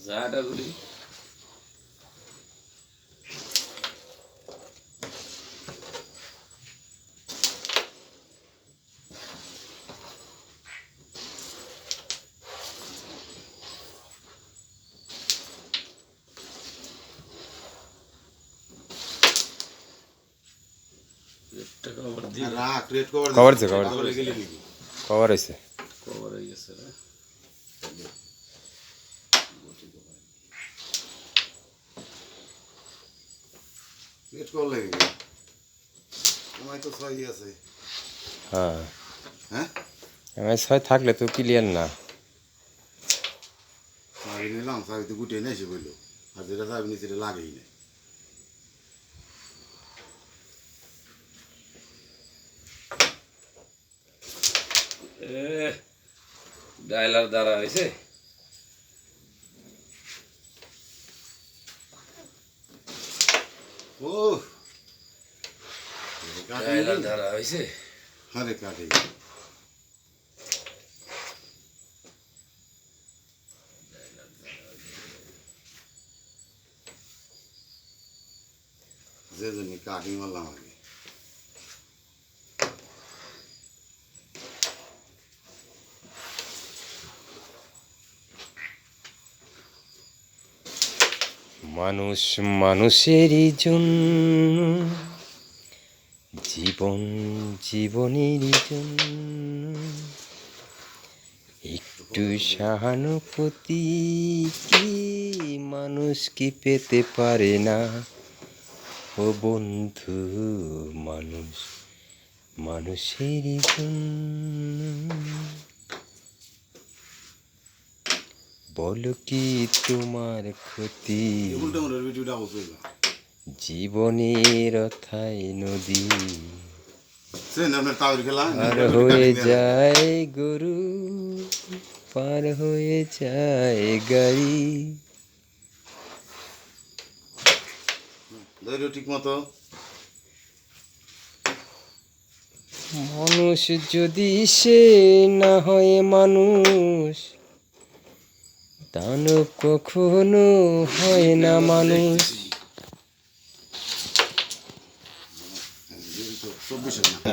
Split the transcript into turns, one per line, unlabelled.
যাটা করি
কভার হয়েছে
কভার হয়ে গেছে রে
লেট কল লাগে আমার তো ছয়ই আছে
হ্যাঁ
হ্যাঁ
এমআই 6 থাকলে তো ক্লিয়ার না
চাবি নিলাম চাবি তো গুটিয়ে নিয়ে এসে বললো আর যেটা চাবি নিয়ে সেটা লাগেই না
ডায়লার দ্বারা হয়েছে
ও
ডায়লার দ্বারা হয়েছে
আরে কাটে যে জন্য কাটি মারলাম আগে
মানুষ মানুষেরই জন্য জীবন জীবনেরই জন্য একটু সহানুভূতি কি মানুষ কি পেতে পারে না ও বন্ধু মানুষ মানুষেরই জন্য বলো কি তোমার ক্ষতি
উল্টা মোটর ভিডিওটা বলছিল
জীবনের অথাই নদী
সেন আপনার তাওয়ার খেলা
পার হয়ে যায় গরু পার হয়ে যায় গাড়ি
ধৈর্য ঠিক মতো
মানুষ যদি সে না হয় মানুষ দানব কখনো হয় না মানুষ
24